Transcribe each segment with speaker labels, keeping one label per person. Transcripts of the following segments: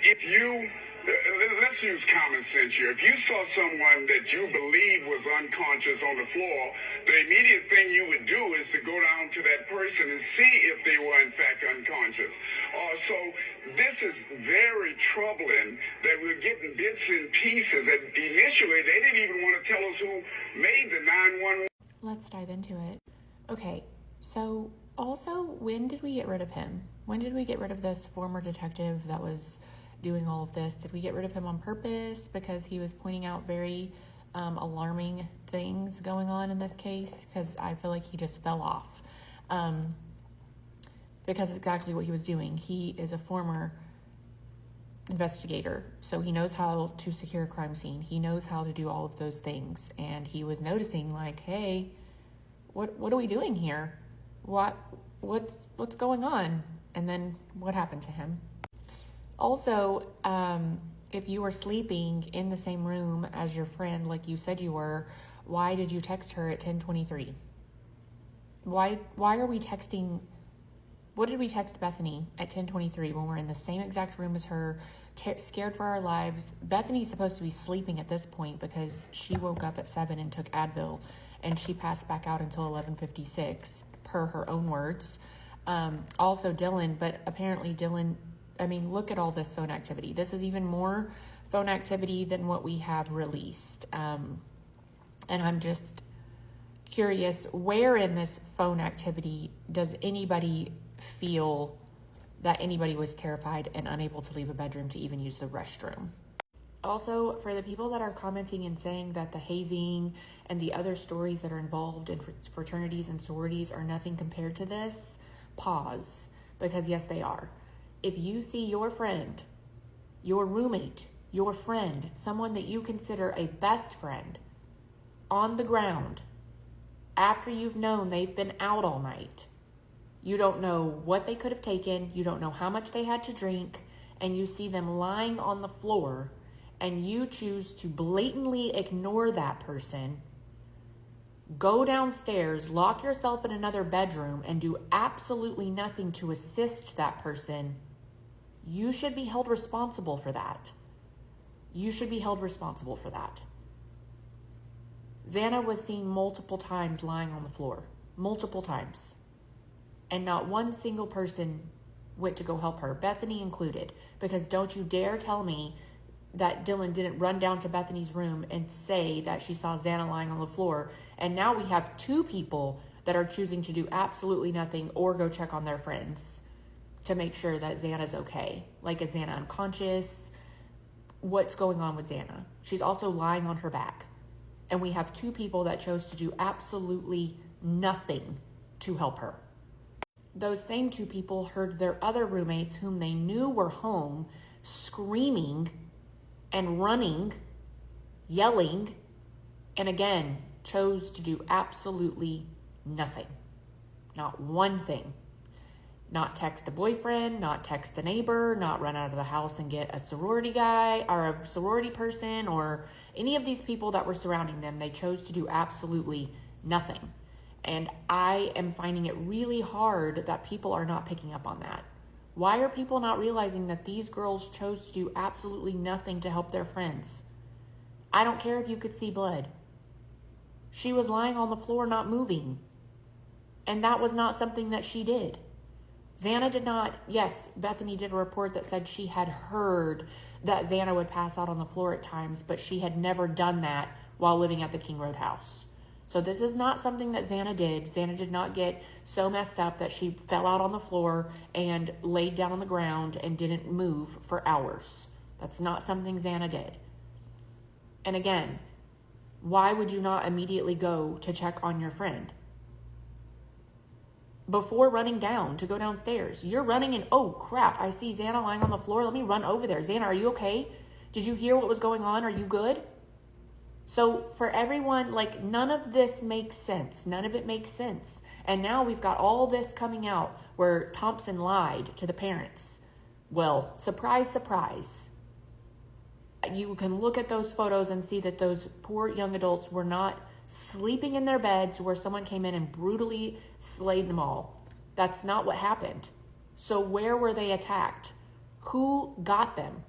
Speaker 1: if you, let's use common sense here. If you saw someone that you believed was unconscious on the floor, the immediate thing you would do is to go down to that person and see if they were in fact unconscious. So this is very troubling that we're getting bits and pieces. And initially, they didn't even want to tell us who made the 911.
Speaker 2: Let's dive into it. Okay, so also, when did we get rid of him? When did we get rid of this former detective that was doing all of this? Did we get rid of him on purpose because he was pointing out very alarming things going on in this case? Because I feel like he just fell off. Because it's exactly what he was doing. He is a former investigator, so he knows how to secure a crime scene. He knows how to do all of those things, and he was noticing, like, hey, what are we doing here? What's going on? And then what happened to him? Also, if you were sleeping in the same room as your friend, like you said you were, why did you text her at 10:23? Why are we texting? What did we text Bethany at 10:23 when we're in the same exact room as her, scared for our lives? Bethany's supposed to be sleeping at this point because she woke up at 7 and took Advil, and she passed back out until 11:56, per her own words. Also Dylan, but apparently Dylan, I mean, look at all this phone activity. This is even more phone activity than what we have released. And I'm just curious, where in this phone activity does anybody feel that anybody was terrified and unable to leave a bedroom to even use the restroom? Also, for the people that are commenting and saying that the hazing and the other stories that are involved in fraternities and sororities are nothing compared to this, pause, because yes, they are. If you see your friend, your roommate, your friend, someone that you consider a best friend, on the ground, after you've known they've been out all night, you don't know what they could have taken, you don't know how much they had to drink, and you see them lying on the floor, and you choose to blatantly ignore that person, go downstairs, lock yourself in another bedroom, and do absolutely nothing to assist that person, you should be held responsible for that. You should be held responsible for that. Xana was seen multiple times lying on the floor. Multiple times. And not one single person went to go help her, Bethany included. Because don't you dare tell me that Dylan didn't run down to Bethany's room and say that she saw Xana lying on the floor. And now we have two people that are choosing to do absolutely nothing or go check on their friends to make sure that Xana's okay. Like, is Xana unconscious? What's going on with Xana? She's also lying on her back. And we have two people that chose to do absolutely nothing to help her. Those same two people heard their other roommates, whom they knew were home, screaming and running, yelling, and again, chose to do absolutely nothing. Not one thing. Not text a boyfriend, not text a neighbor, not run out of the house and get a sorority guy or a sorority person or any of these people that were surrounding them. They chose to do absolutely nothing. And I am finding it really hard that people are not picking up on that. Why are people not realizing that these girls chose to do absolutely nothing to help their friends? I don't care if you could see blood. She was lying on the floor, not moving. And that was not something that she did. Xana did not, yes, Bethany did a report that said she had heard that Xana would pass out on the floor at times, but she had never done that while living at the King Road house. So this is not something that Xana did. Xana did not get so messed up that she fell out on the floor and laid down on the ground and didn't move for hours. That's not something Xana did. And again, why would you not immediately go to check on your friend? Before running down to go downstairs, you're running and, oh crap, I see Xana lying on the floor. Let me run over there. Xana, are you okay? Did you hear what was going on? Are you good? So for everyone, like, none of this makes sense. None of it makes sense. And now we've got all this coming out where Thompson lied to the parents. Well, surprise, surprise. You can look at those photos and see that those poor young adults were not sleeping in their beds where someone came in and brutally slayed them all. That's not what happened. So where were they attacked? Who got them?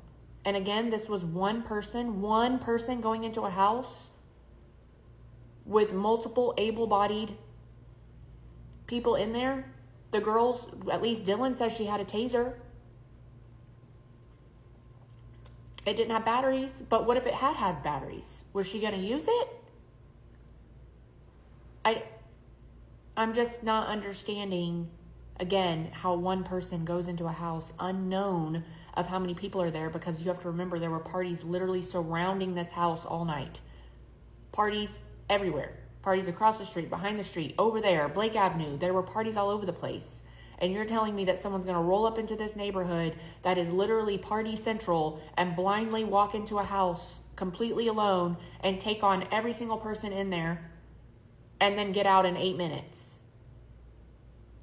Speaker 2: And again, this was one person going into a house with multiple able-bodied people in there. The girls, at least Dylan says she had a taser. It didn't have batteries, but what if it had batteries? Was she going to use it? I'm just not understanding, again, how one person goes into a house unknown of how many people are there, because you have to remember there were parties literally surrounding this house all night. Parties everywhere. Parties across the street, behind the street, over there, Blake Avenue. There were parties all over the place. And you're telling me that someone's going to roll up into this neighborhood that is literally party central and blindly walk into a house completely alone and take on every single person in there and then get out in 8 minutes?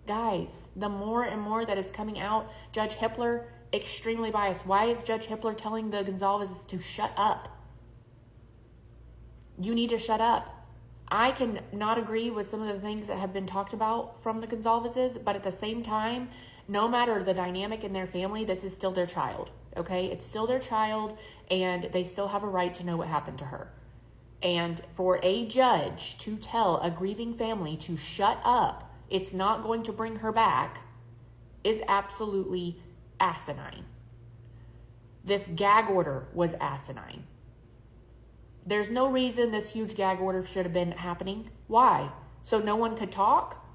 Speaker 2: Guys, the more and more that is coming out, Judge Hippler, extremely biased. Why is Judge Hippler telling the Gonzalez's to shut up? You need to shut up. I can not agree with some of the things that have been talked about from the Gonzalez's, but at the same time, no matter the dynamic in their family, this is still their child, okay? It's still their child, and they still have a right to know what happened to her. And for a judge to tell a grieving family to shut up, it's not going to bring her back, is absolutely asinine. This gag order was asinine. There's no reason this huge gag order should have been happening. Why? So no one could talk?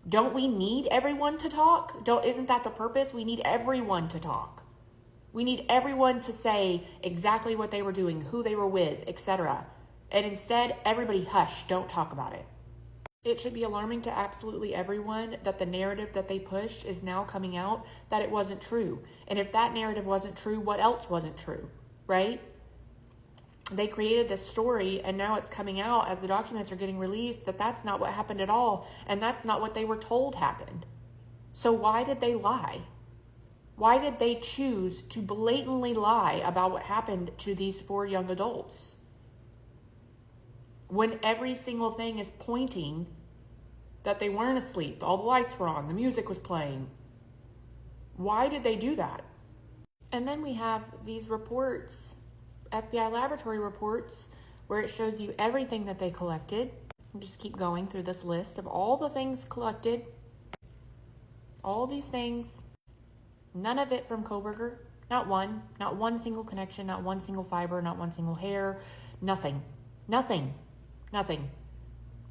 Speaker 2: Don't we need everyone to talk? Isn't that the purpose? We need everyone to talk. We need everyone to say exactly what they were doing, who they were with, etc. And instead, everybody hush, don't talk about it. It should be alarming to absolutely everyone that the narrative that they push is now coming out that it wasn't true. And if that narrative wasn't true, what else wasn't true, right? They created this story, and now it's coming out as the documents are getting released that that's not what happened at all, and that's not what they were told happened. So why did they lie? Why did they choose to blatantly lie about what happened to these 4 young adults? When every single thing is pointing that they weren't asleep, all the lights were on, the music was playing. Why did they do that? And then we have these reports, FBI laboratory reports, where it shows you everything that they collected. I'll just keep going through this list of all the things collected. All these things, none of it from Kohberger. Not one single connection, not one single fiber, not one single hair, nothing.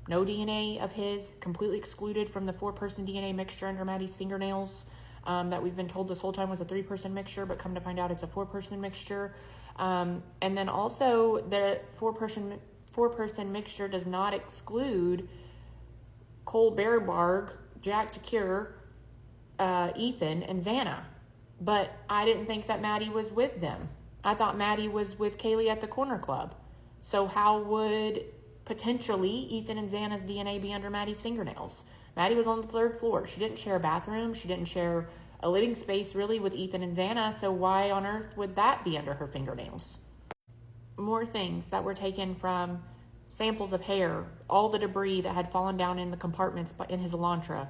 Speaker 2: No DNA of his, completely excluded from the 4-person DNA mixture under Maddie's fingernails that we've been told this whole time was a 3-person mixture, but come to find out it's a 4-person mixture. And then also the 4-person mixture does not exclude Cole Berbarg, Jack Takir, Ethan, and Xana. But I didn't think that Maddie was with them. I thought Maddie was with Kaylee at the corner club. So how would potentially Ethan and Xana's DNA be under Maddie's fingernails? Maddie was on the 3rd floor. She didn't share a bathroom. She didn't share a living space really with Ethan and Xana, so why on earth would that be under her fingernails? More things that were taken from samples of hair, all the debris that had fallen down in the compartments in his Elantra,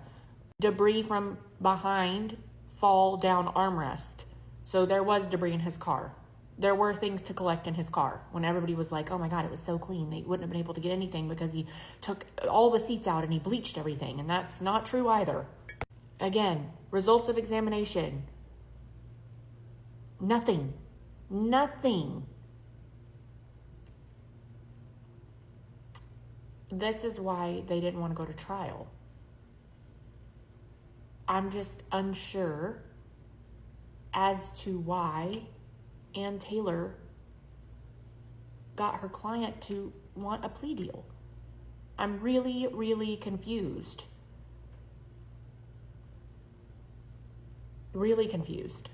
Speaker 2: debris from behind fall down armrest. So there was debris in his car. There were things to collect in his car when everybody was like, oh my God, it was so clean. They wouldn't have been able to get anything because he took all the seats out and he bleached everything. And that's not true either. Again, results of examination. Nothing. This is why they didn't want to go to trial. I'm just unsure as to why Ann Taylor got her client to want a plea deal. I'm really, really confused. Really confused.